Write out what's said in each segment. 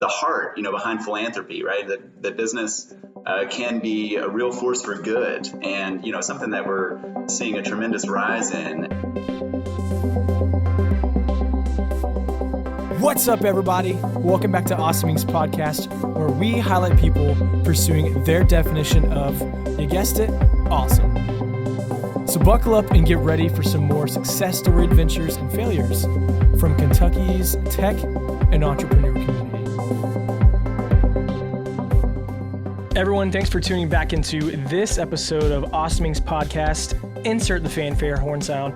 the heart, behind philanthropy, right? That business can be a real force for good, and something that we're seeing a tremendous rise in. What's up, everybody? Welcome back to Awesome Inc.'s podcast, where we highlight people pursuing their definition of, you guessed it, awesome. So buckle up and get ready for some more success story adventures and failures from Kentucky's tech and entrepreneur community. Everyone, thanks for tuning back into this episode of Awesome Inc.'s podcast. Insert the fanfare horn sound.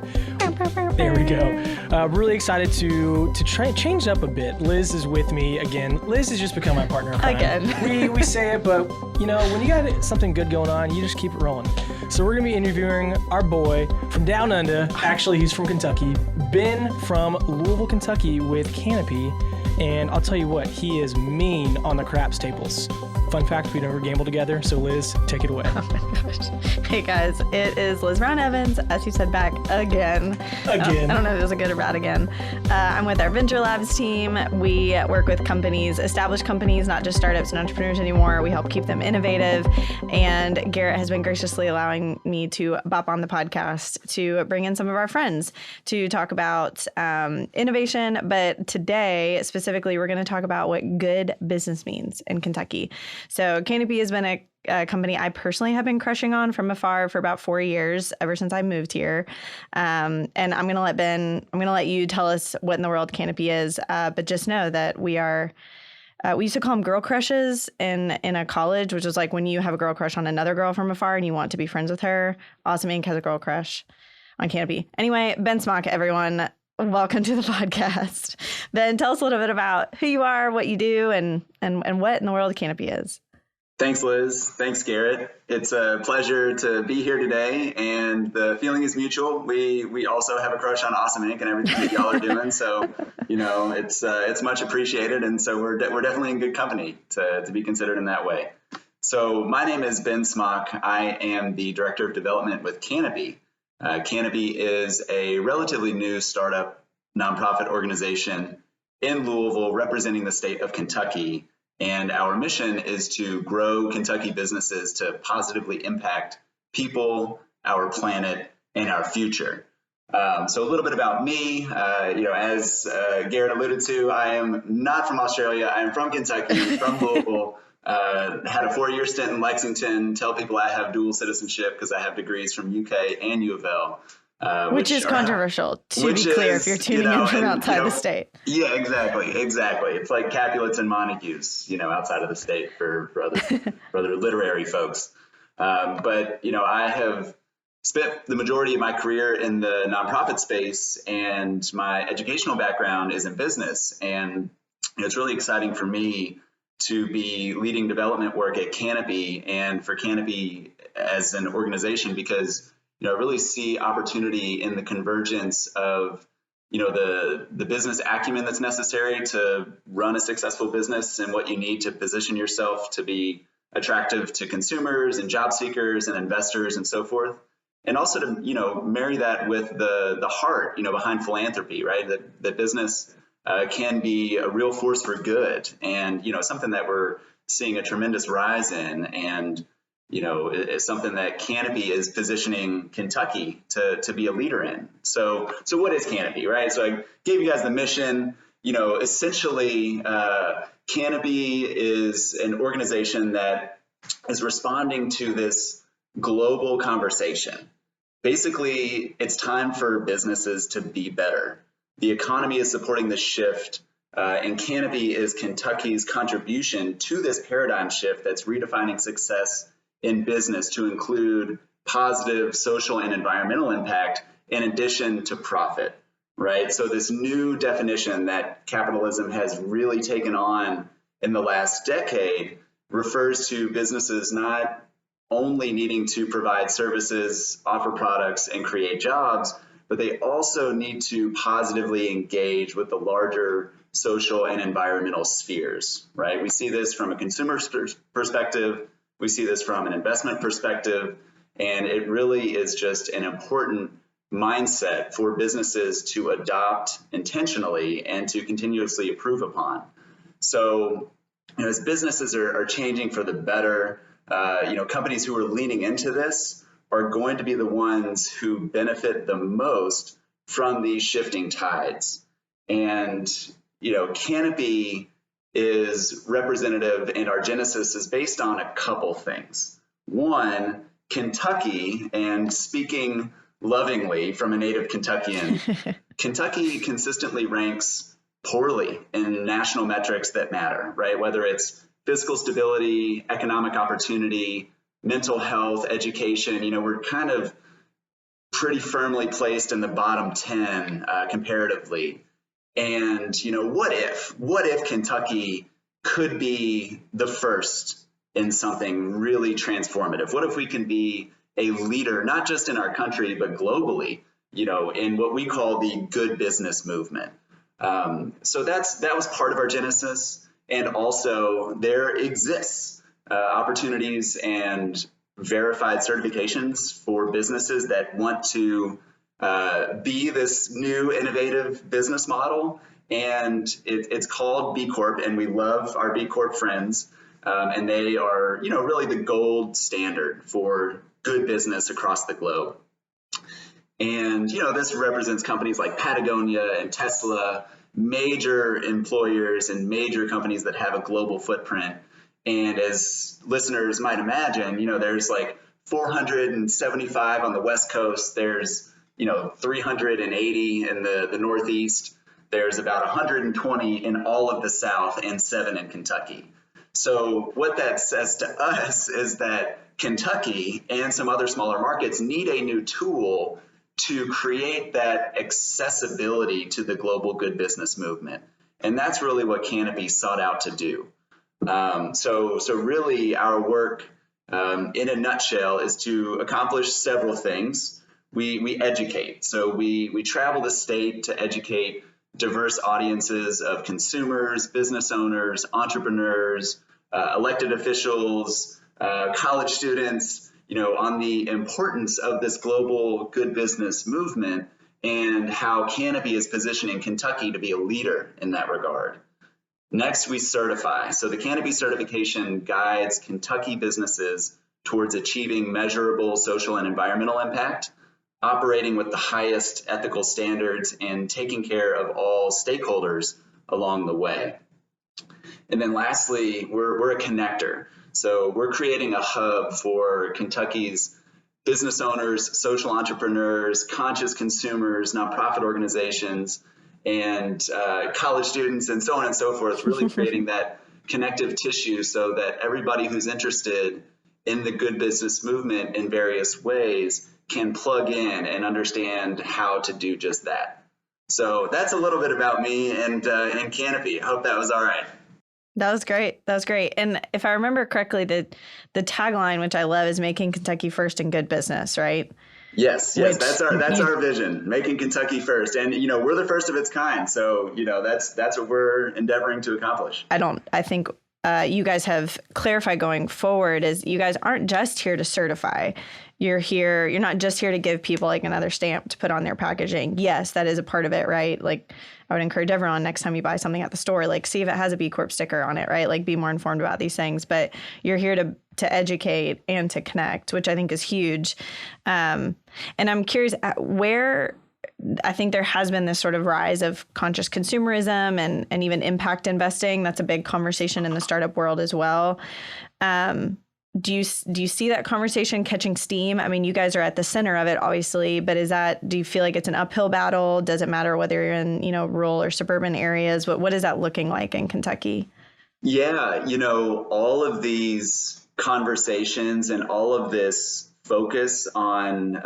There we go. Really excited to try and change up a bit. Liz is with me again. Liz has just become my partner in crime. Again. We say it, but when you got something good going on, you just keep it rolling. So we're going to be interviewing our boy from down under. Actually, he's from Kentucky. Ben from Louisville, Kentucky with Canopy. And I'll tell you what, he is mean on the craps tables. Fun fact, we never gambled together, so Liz, take it away. Oh my gosh. Hey guys, it is Liz Brown Evans, as you said, back again. I don't know if it was a good or bad again. I'm with our Venture Labs team. We work with companies, established companies, not just startups and entrepreneurs anymore. We help keep them innovative. And Garrett has been graciously allowing me to bop on the podcast to bring in some of our friends to talk about innovation. But today, specifically, we're going to talk about what good business means in Kentucky. So Canopy has been a company I personally have been crushing on from afar for about 4 years, ever since I moved here. And I'm going to let you tell us what in the world Canopy is. But just know that we used to call them girl crushes in a college, which is like when you have a girl crush on another girl from afar and you want to be friends with her. Awesome Inc. has a girl crush on Canopy. Anyway, Ben Smock, everyone. Welcome to the podcast. Ben, tell us a little bit about who you are, what you do, and what in the world Canopy is. Thanks, Liz. Thanks, Garrett. It's a pleasure to be here today, and the feeling is mutual. We also have a crush on Awesome Inc. and everything that y'all are doing, so it's much appreciated, and so we're definitely in good company to be considered in that way. So my name is Ben Smock. I am the Director of Development with Canopy. Canopy is a relatively new startup nonprofit organization in Louisville representing the state of Kentucky. And our mission is to grow Kentucky businesses to positively impact people, our planet, and our future. So a little bit about me, as Garrett alluded to, I am not from Australia. I am from Kentucky, from Louisville. Had a 4-year stint in Lexington. Tell people I have dual citizenship because I have degrees from UK and U of L. Which is controversial, to be clear, if you're tuning in from outside the state. Yeah, exactly. It's like Capulets and Montagues, outside of the state for other literary folks. But I have spent the majority of my career in the nonprofit space, and my educational background is in business. And it's really exciting for me to be leading development work at Canopy and for Canopy as an organization, because I really see opportunity in the convergence of the business acumen that's necessary to run a successful business and what you need to position yourself to be attractive to consumers and job seekers and investors and so forth, and also to marry that with the heart behind philanthropy, right? That business can be a real force for good, and something that we're seeing a tremendous rise in, and it's something that Canopy is positioning Kentucky to be a leader in. So what is Canopy, right? So I gave you guys the mission. Essentially, Canopy is an organization that is responding to this global conversation. Basically, it's time for businesses to be better. The economy is supporting this shift, and Canopy is Kentucky's contribution to this paradigm shift that's redefining success in business to include positive social and environmental impact in addition to profit, right? So this new definition that capitalism has really taken on in the last decade refers to businesses not only needing to provide services, offer products, and create jobs, but they also need to positively engage with the larger social and environmental spheres, right? We see this from a consumer perspective. We see this from an investment perspective, and it really is just an important mindset for businesses to adopt intentionally and to continuously improve upon. So, as businesses are changing for the better, companies who are leaning into this are going to be the ones who benefit the most from these shifting tides. And, Canopy is representative, and our genesis is based on a couple things. One, Kentucky, and speaking lovingly from a native Kentuckian, Kentucky consistently ranks poorly in national metrics that matter, right? Whether it's fiscal stability, economic opportunity, mental health, education, we're kind of pretty firmly placed in the bottom 10 comparatively. And, what if Kentucky could be the first in something really transformative? What if we can be a leader, not just in our country, but globally, in what we call the good business movement? So that was part of our genesis. And also there exists opportunities and verified certifications for businesses that want to be this new innovative business model. And it's called B Corp, and we love our B Corp friends. And they are, really the gold standard for good business across the globe. And, this represents companies like Patagonia and Tesla, major employers and major companies that have a global footprint. And as listeners might imagine, there's like 475 on the West Coast. There's, 380 in the Northeast. There's about 120 in all of the South and 7 in Kentucky. So what that says to us is that Kentucky and some other smaller markets need a new tool to create that accessibility to the global good business movement. And that's really what Canopy sought out to do. So really our work in a nutshell is to accomplish several things. We educate. So we travel the state to educate diverse audiences of consumers, business owners, entrepreneurs, elected officials, college students, on the importance of this global good business movement and how Canopy is positioning Kentucky to be a leader in that regard. Next, we certify. So the Canopy certification guides Kentucky businesses towards achieving measurable social and environmental impact, operating with the highest ethical standards, and taking care of all stakeholders along the way. And then lastly, we're a connector. So we're creating a hub for Kentucky's business owners, social entrepreneurs, conscious consumers, nonprofit organizations, and college students, and so on and so forth, really creating that connective tissue so that everybody who's interested in the good business movement in various ways can plug in and understand how to do just that. So that's a little bit about me and Canopy. I hope that was all right. That was great. And if I remember correctly, the tagline, which I love, is making Kentucky first in good business, right? Yes. That's our vision, making Kentucky first. And, we're the first of its kind. So, that's what we're endeavoring to accomplish. I think you guys have clarified going forward is you guys aren't just here to certify. You're not just here to give people like another stamp to put on their packaging. Yes, that is a part of it, right? Like I would encourage everyone next time you buy something at the store, like see if it has a B Corp sticker on it, right? Like be more informed about these things, but you're here to educate and to connect, which I think is huge. And I'm curious where I think there has been this sort of rise of conscious consumerism and even impact investing. That's a big conversation in the startup world as well. Do you see that conversation catching steam? I mean, you guys are at the center of it, obviously, but do you feel like it's an uphill battle? Does it matter whether you're in, rural or suburban areas? What is that looking like in Kentucky? Yeah, all of these conversations and all of this focus on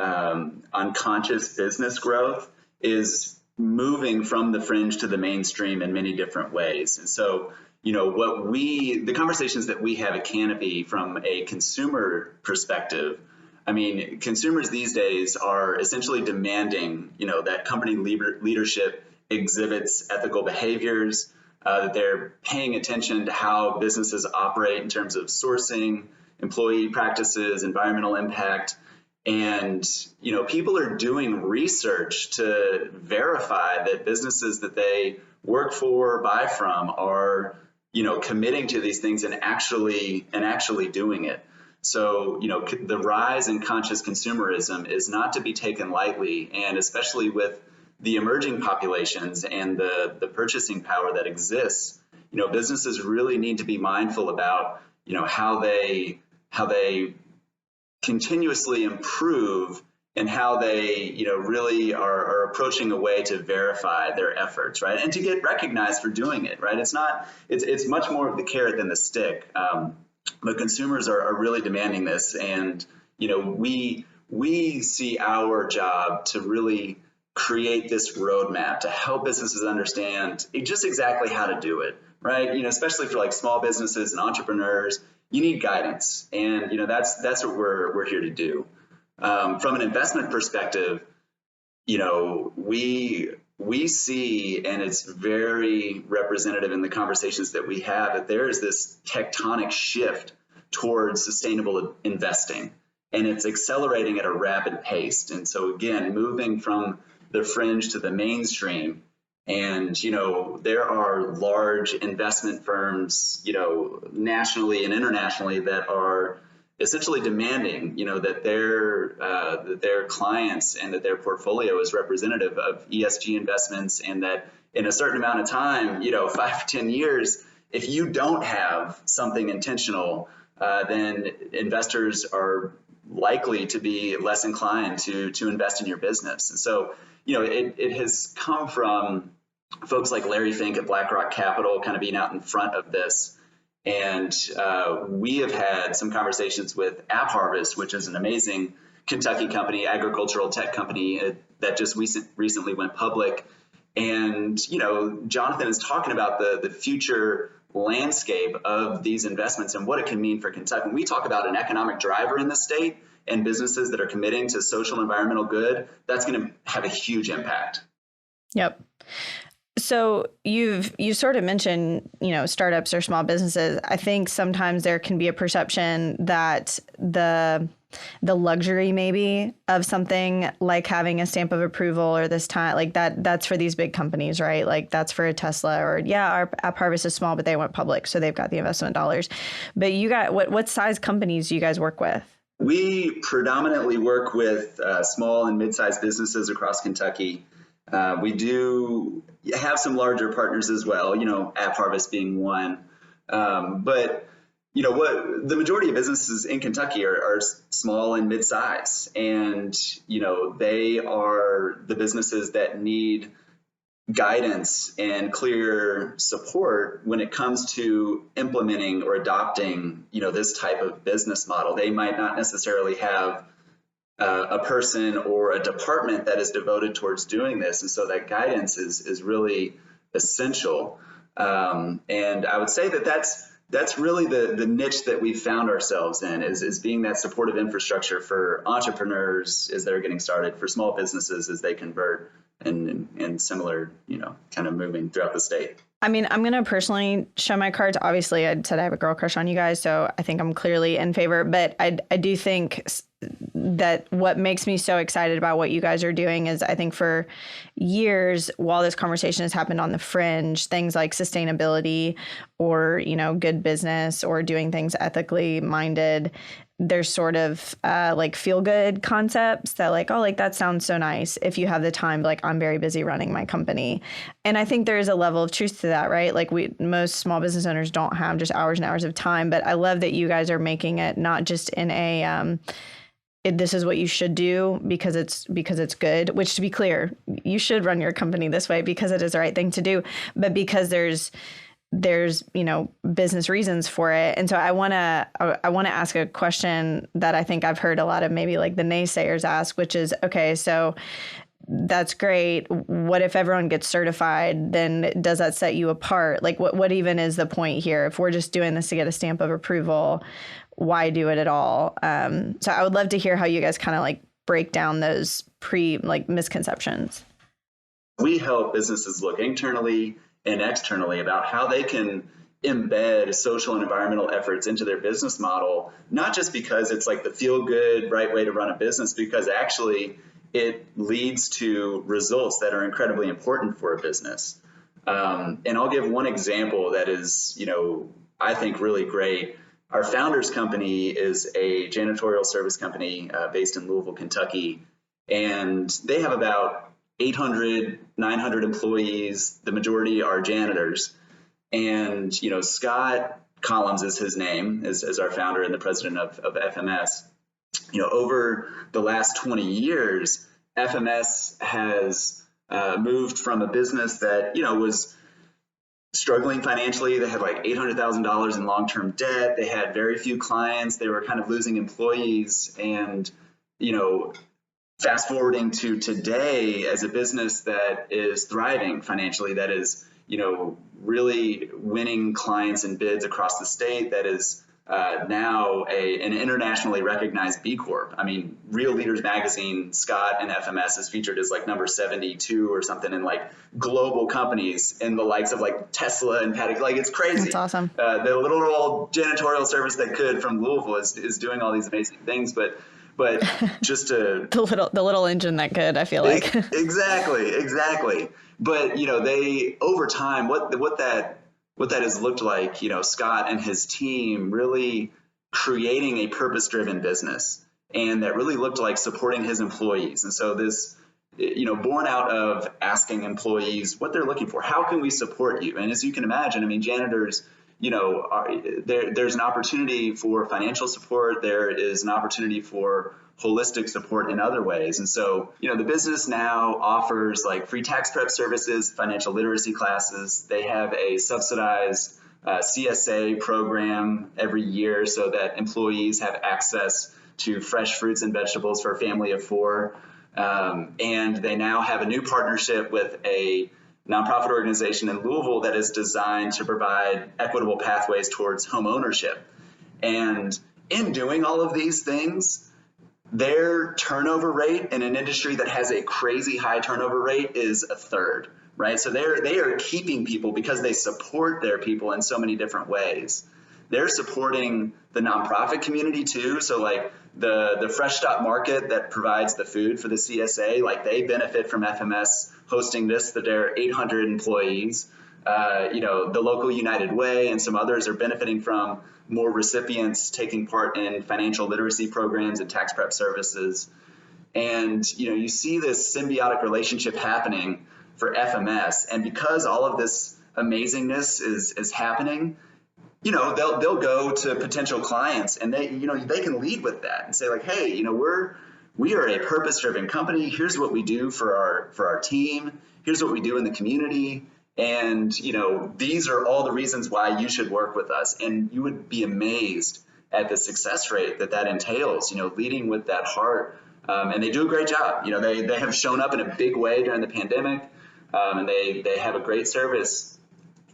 conscious business growth is moving from the fringe to the mainstream in many different ways. And so, the conversations that we have at Canopy from a consumer perspective, I mean, consumers these days are essentially demanding, that company leadership exhibits ethical behaviors, that they're paying attention to how businesses operate in terms of sourcing, employee practices, environmental impact. And, people are doing research to verify that businesses that they work for or buy from are committing to these things and actually doing it. So, the rise in conscious consumerism is not to be taken lightly, and especially with the emerging populations and the purchasing power that exists, businesses really need to be mindful about, how they continuously improve and how they, really are approaching a way to verify their efforts, right? And to get recognized for doing it, right? It's much more of the carrot than the stick. But consumers are really demanding this. And, we see our job to really create this roadmap to help businesses understand just exactly how to do it, right? Especially for like small businesses and entrepreneurs, you need guidance. And, that's what we're here to do. From an investment perspective, we see, and it's very representative in the conversations that we have, that there is this tectonic shift towards sustainable investing, and it's accelerating at a rapid pace. And so again, moving from the fringe to the mainstream, and there are large investment firms, nationally and internationally, that are essentially demanding, that their clients and that their portfolio is representative of ESG investments, and that in a certain amount of time, 5 to 10 years, if you don't have something intentional, then investors are likely to be less inclined to invest in your business. And so, it has come from folks like Larry Fink at BlackRock Capital kind of being out in front of this. And we have had some conversations with App Harvest, which is an amazing Kentucky company, agricultural tech company that just recently went public. And, Jonathan is talking about the future landscape of these investments and what it can mean for Kentucky. When we talk about an economic driver in the state and businesses that are committing to social and environmental good, that's going to have a huge impact. Yep. So you sort of mentioned, startups or small businesses. I think sometimes there can be a perception that the luxury maybe of something like having a stamp of approval or this time like that's for these big companies, right? Like that's for a Tesla, or our App Harvest is small, but they went public, so they've got the investment dollars. But you got what size companies do you guys work with? We predominantly work with small and mid-sized businesses across Kentucky. We do have some larger partners as well, App Harvest being one. But what the majority of businesses in Kentucky are small and mid-size, and they are the businesses that need guidance and clear support when it comes to implementing or adopting this type of business model. They might not necessarily have a person or a department that is devoted towards doing this, and so that guidance is really essential. And I would say that that's really the niche that we found ourselves in, is being that supportive infrastructure for entrepreneurs as they're getting started, for small businesses as they convert, and similar, kind of moving throughout the state. I mean, I'm going to personally show my cards. Obviously, I said I have a girl crush on you guys, so I think I'm clearly in favor. But I do think that what makes me so excited about what you guys are doing is, I think for years, while this conversation has happened on the fringe, things like sustainability or, good business or doing things ethically minded, there's sort of like feel good concepts that like, oh, like that sounds so nice if you have the time, like I'm very busy running my company. And I think there is a level of truth to that, right? Like most small business owners don't have just hours and hours of time, but I love that you guys are making it not just in a, this is what you should do because it's good, which, to be clear, you should run your company this way because it is the right thing to do, but because there's business reasons for it. And so I want to ask a question that I think I've heard a lot of maybe like the naysayers ask, which is, okay, so that's great. What if everyone gets certified? Then does that set you apart? Like what even is the point here? If we're just doing this to get a stamp of approval, why do it at all? So I would love to hear how you guys kind of like break down those misconceptions. We help businesses look internally and externally about how they can embed social and environmental efforts into their business model, not just because it's like the feel good, right way to run a business, because actually it leads to results that are incredibly important for a business. And I'll give one example that is, I think really great. Our founder's company is a janitorial service company based in Louisville, Kentucky, and they have about 800, 900 employees. The majority are janitors. And, Scott Collins is his name, as our founder and the president of FMS. Over the last 20 years, FMS has moved from a business that, was struggling financially. They had like $800,000 in long-term debt. They had very few clients. They were kind of losing employees. And, fast forwarding to today as a business that is thriving financially, that is, really winning clients and bids across the state, that is now an internationally recognized B Corp. I mean, Real Leaders Magazine, Scott and FMS is featured as like number 72 or something in like global companies in the likes of like Tesla and Paddock. Like, it's crazy. That's awesome. The little old janitorial service that could from Louisville is doing all these amazing things, but just to the little engine that could, I feel like. Exactly. But they over time, what that has looked like, Scott and his team really creating a purpose-driven business, and that really looked like supporting his employees. And so this, born out of asking employees what they're looking for, how can we support you? And as you can imagine, I mean, janitors, there's an opportunity for financial support. There is an opportunity for holistic support in other ways. And so, the business now offers like free tax prep services, financial literacy classes. They have a subsidized CSA program every year so that employees have access to fresh fruits and vegetables for a family of 4. And they now have a new partnership with a nonprofit organization in Louisville that is designed to provide equitable pathways towards home ownership. And in doing all of these things, their turnover rate in an industry that has a crazy high turnover rate is a third, right? So they are keeping people because they support their people in so many different ways. They're supporting the nonprofit community too. So like the Fresh Stop Market that provides the food for the CSA, like they benefit from FMS hosting this, that their 800 employees. The local United Way and some others are benefiting from more recipients taking part in financial literacy programs and tax prep services. And, you see this symbiotic relationship happening for FMS. And because all of this amazingness is happening, they'll go to potential clients and they can lead with that and say like, hey, we are a purpose-driven company. Here's what we do for our team. Here's what we do in the community. And, these are all the reasons why you should work with us. And you would be amazed at the success rate that entails, leading with that heart. And they do a great job. They have shown up in a big way during the pandemic, and they have a great service.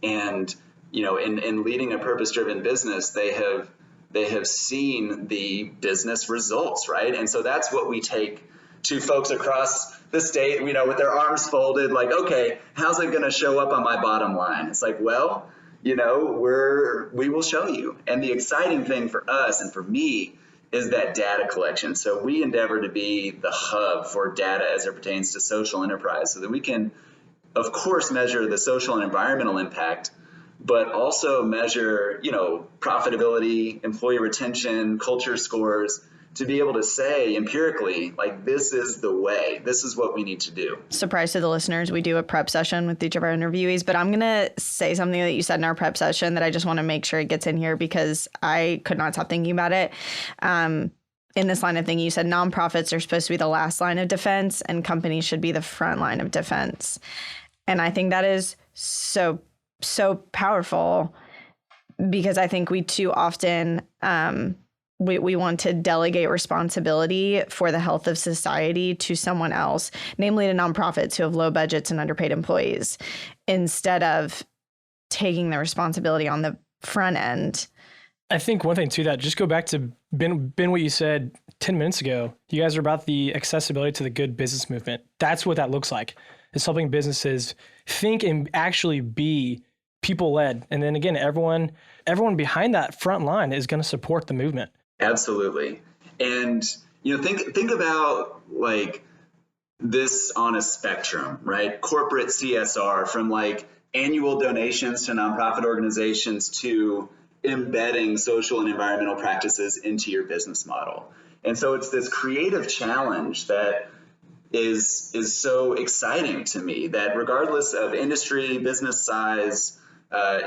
And, in leading a purpose-driven business, they have seen the business results, right? And so that's what we take to folks across the state, with their arms folded, like, okay, how's it going to show up on my bottom line? It's like, well, we will show you. And the exciting thing for us and for me is that data collection. So we endeavor to be the hub for data as it pertains to social enterprise so that we can, of course, measure the social and environmental impact, but also measure, profitability, employee retention, culture scores, to be able to say empirically, like, this is the way, this is what we need to do. Surprise to the listeners, we do a prep session with each of our interviewees, but I'm going to say something that you said in our prep session that I just want to make sure it gets in here because I could not stop thinking about it. In this line of thinking, you said nonprofits are supposed to be the last line of defense and companies should be the front line of defense. And I think that is so powerful because I think we too often, we want to delegate responsibility for the health of society to someone else, namely to nonprofits who have low budgets and underpaid employees, instead of taking the responsibility on the front end. I think one thing to that, just go back to Ben, what you said 10 minutes ago. You guys are about the accessibility to the good business movement. That's what that looks like. It's helping businesses think and actually be people-led. And then again, everyone behind that front line is going to support the movement. Absolutely. And, think about like this on a spectrum, right? Corporate CSR from like annual donations to nonprofit organizations to embedding social and environmental practices into your business model. And so it's this creative challenge that is so exciting to me, that regardless of industry, business size,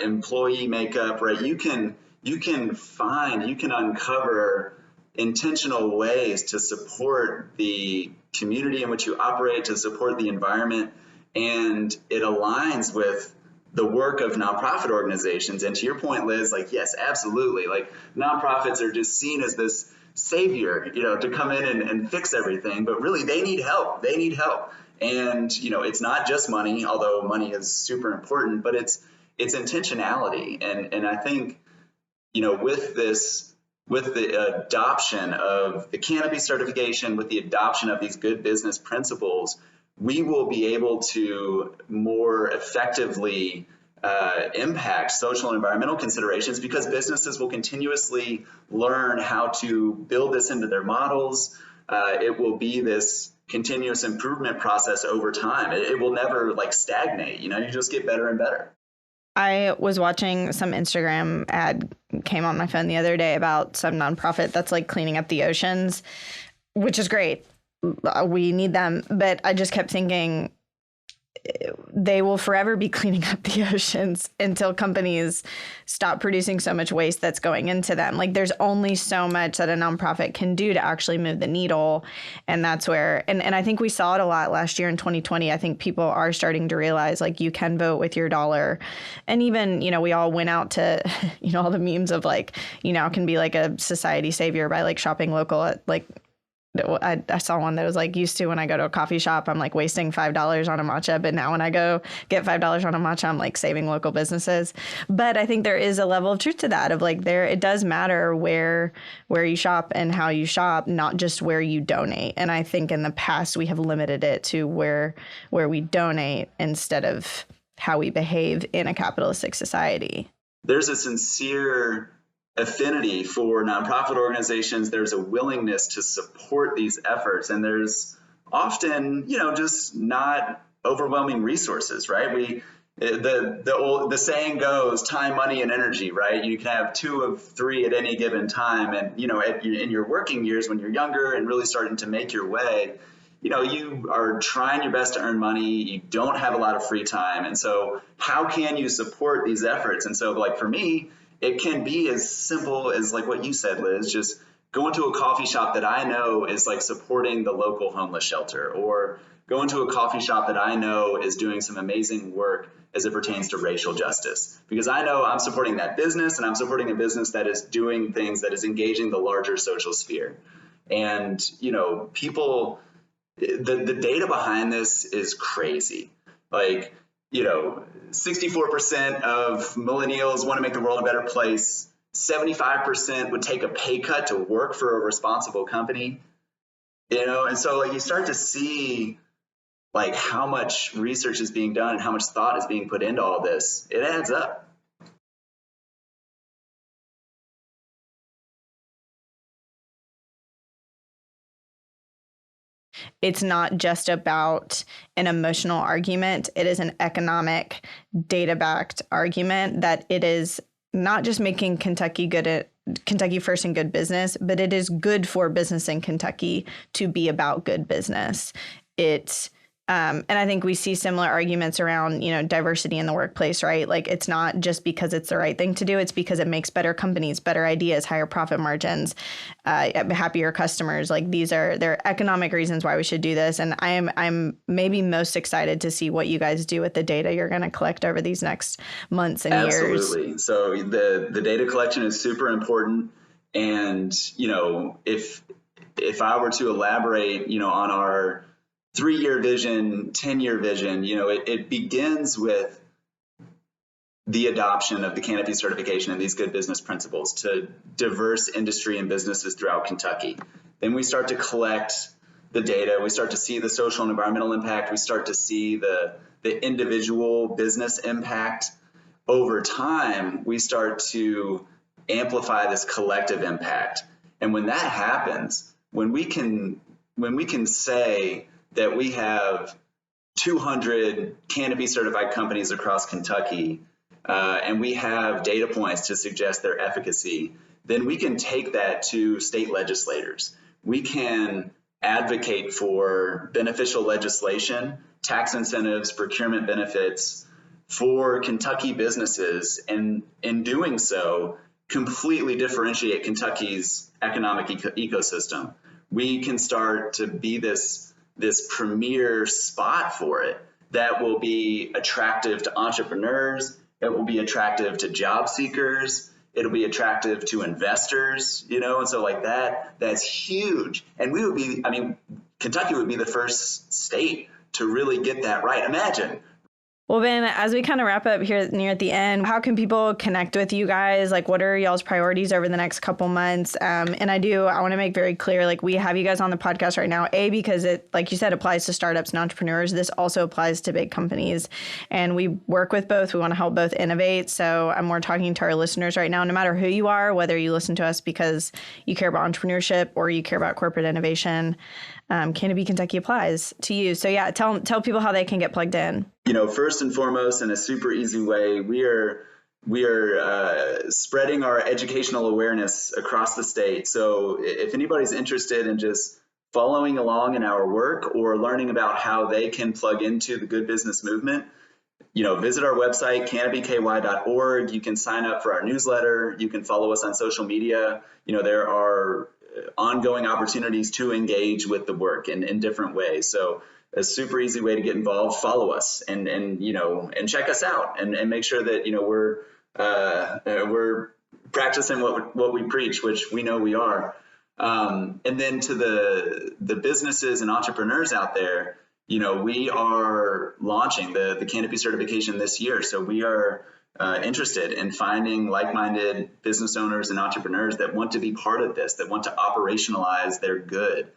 employee makeup, right, you can uncover intentional ways to support the community in which you operate, to support the environment, and it aligns with the work of nonprofit organizations. And to your point, Liz, like, yes, absolutely. Like, nonprofits are just seen as this savior, to come in and fix everything, but really they need help. And, it's not just money, although money is super important, but it's intentionality. And I think, with the adoption of the Canopy certification, with the adoption of these good business principles, we will be able to more effectively impact social and environmental considerations, because businesses will continuously learn how to build this into their models. It will be this continuous improvement process over time. It will never stagnate. You just get better and better. I was watching some Instagram ad came on my phone the other day about some nonprofit that's cleaning up the oceans, which is great. We need them. But I just kept thinking they will forever be cleaning up the oceans until companies stop producing so much waste that's going into them. There's only so much that a nonprofit can do to actually move the needle. And that's where, and I think we saw it a lot last year in 2020. I think people are starting to realize you can vote with your dollar. And even, we all went out to, all the memes of can be a society savior by shopping local at I saw one that was used to when I go to a coffee shop, I'm wasting $5 on a matcha. But now when I go get $5 on a matcha, I'm saving local businesses. But I think there is a level of truth to that of it does matter where you shop and how you shop, not just where you donate. And I think in the past we have limited it to where we donate instead of how we behave in a capitalistic society. There's a sincere affinity for nonprofit organizations. There's a willingness to support these efforts, and there's often, just not overwhelming resources, right? The saying goes, time, money, and energy, right? You can have 2 of 3 at any given time, and in your working years when you're younger and really starting to make your way, you are trying your best to earn money. You don't have a lot of free time, and so how can you support these efforts? And so, for me, it can be as simple as what you said, Liz, just going to a coffee shop that I know is supporting the local homeless shelter, or going to a coffee shop that I know is doing some amazing work as it pertains to racial justice, because I know I'm supporting that business, and I'm supporting a business that is doing things that is engaging the larger social sphere. And, people, the data behind this is crazy. 64% of millennials want to make the world a better place. 75% would take a pay cut to work for a responsible company. And so you start to see how much research is being done and how much thought is being put into all this. It adds up. It's not just about an emotional argument. It is an economic, data-backed argument that it is not just making Kentucky first and good business, but it is good for business in Kentucky to be about good business. And I think we see similar arguments around, diversity in the workplace, right? It's not just because it's the right thing to do. It's because it makes better companies, better ideas, higher profit margins, happier customers. There are economic reasons why we should do this. And I'm maybe most excited to see what you guys do with the data you're going to collect over these next months and years. Absolutely. So the data collection is super important. And, if I were to elaborate, on our 3-year vision, 10-year vision, it begins with the adoption of the Canopy certification and these good business principles to diverse industry and businesses throughout Kentucky. Then we start to collect the data. We start to see the social and environmental impact. We start to see the individual business impact. Over time, we start to amplify this collective impact. And when that happens, when we can say that we have 200 Canopy certified companies across Kentucky, and we have data points to suggest their efficacy, then we can take that to state legislators. We can advocate for beneficial legislation, tax incentives, procurement benefits for Kentucky businesses, and in doing so, completely differentiate Kentucky's economic ecosystem. We can start to be this premier spot for it that will be attractive to entrepreneurs. It will be attractive to job seekers. It'll be attractive to investors, and so like that's huge. And Kentucky would be the first state to really get that right. Imagine. Well, Ben, as we kind of wrap up here near at the end, how can people connect with you guys? Like, what are y'all's priorities over the next couple months? And I want to make very clear, like, we have you guys on the podcast right now, because it, like you said, applies to startups and entrepreneurs. This also applies to big companies. And we work with both. We want to help both innovate. So we're talking to our listeners right now, no matter who you are, whether you listen to us because you care about entrepreneurship or you care about corporate innovation, Canopy Kentucky applies to you. So yeah, tell people how they can get plugged in. First and foremost, in a super easy way, we are spreading our educational awareness across the state. So if anybody's interested in just following along in our work or learning about how they can plug into the good business movement, visit our website, canopyky.org. You can sign up for our newsletter. You can follow us on social media. There are ongoing opportunities to engage with the work in different ways. So a super easy way to get involved, follow us and check us out and make sure that, we're practicing what we preach, which we know we are. And then to the businesses and entrepreneurs out there, we are launching the Canopy certification this year. So we are interested in finding like-minded business owners and entrepreneurs that want to be part of this, that want to operationalize their good.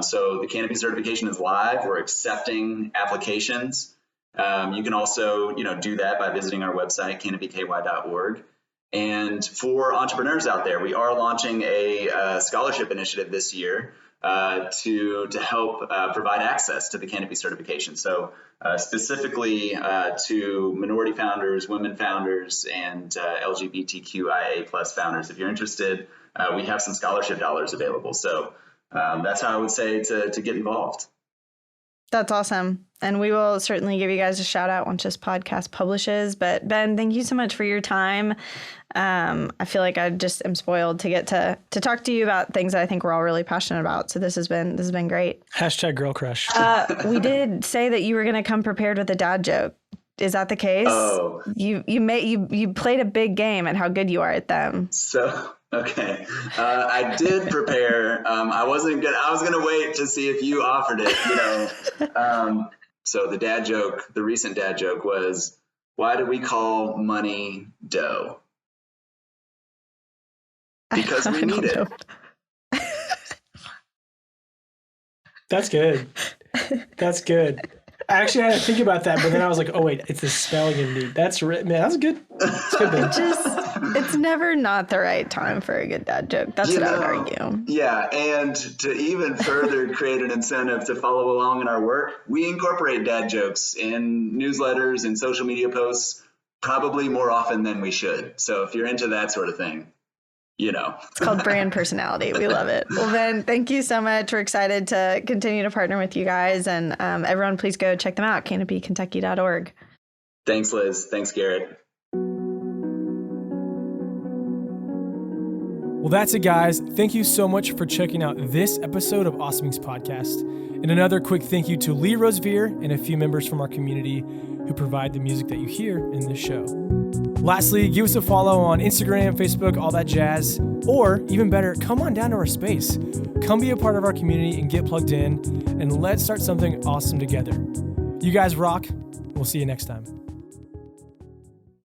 So the Canopy certification is live. We're accepting applications. You can also, do that by visiting our website, canopyky.org. And for entrepreneurs out there, we are launching a scholarship initiative this year to help provide access to the Canopy certification. So specifically to minority founders, women founders, and LGBTQIA+ founders. If you're interested, we have some scholarship dollars available. So that's how I would say to get involved. That's awesome. And we will certainly give you guys a shout out once this podcast publishes. But Ben, thank you so much for your time. I feel like I just am spoiled to get to talk to you about things that I think we're all really passionate about. So this has been great. # girl crush. We did say that you were going to come prepared with a dad joke. Is that the case? Oh. You played a big game at how good you are at them. So okay, I did prepare. I was gonna wait to see if you offered it. So the recent dad joke was, why do we call money dough? Because we need it. That's good. That's good. I actually had to think about that, but then I was like, oh wait, it's the spelling indeed. That's good. That's good, Ben. It's never not the right time for a good dad joke. That's what I would argue. Yeah, and to even further create an incentive to follow along in our work, we incorporate dad jokes in newsletters and social media posts probably more often than we should. So if you're into that sort of thing, It's called brand personality. We love it. Well, Ben, thank you so much. We're excited to continue to partner with you guys. And everyone, please go check them out, canopykentucky.org. Thanks, Liz. Thanks, Garrett. Well, that's it, guys. Thank you so much for checking out this episode of Awesomings Podcast. And another quick thank you to Lee Rosevere and a few members from our community who provide the music that you hear in this show. Lastly, give us a follow on Instagram, Facebook, all that jazz. Or, even better, come on down to our space. Come be a part of our community and get plugged in, and let's start something awesome together. You guys rock. We'll see you next time.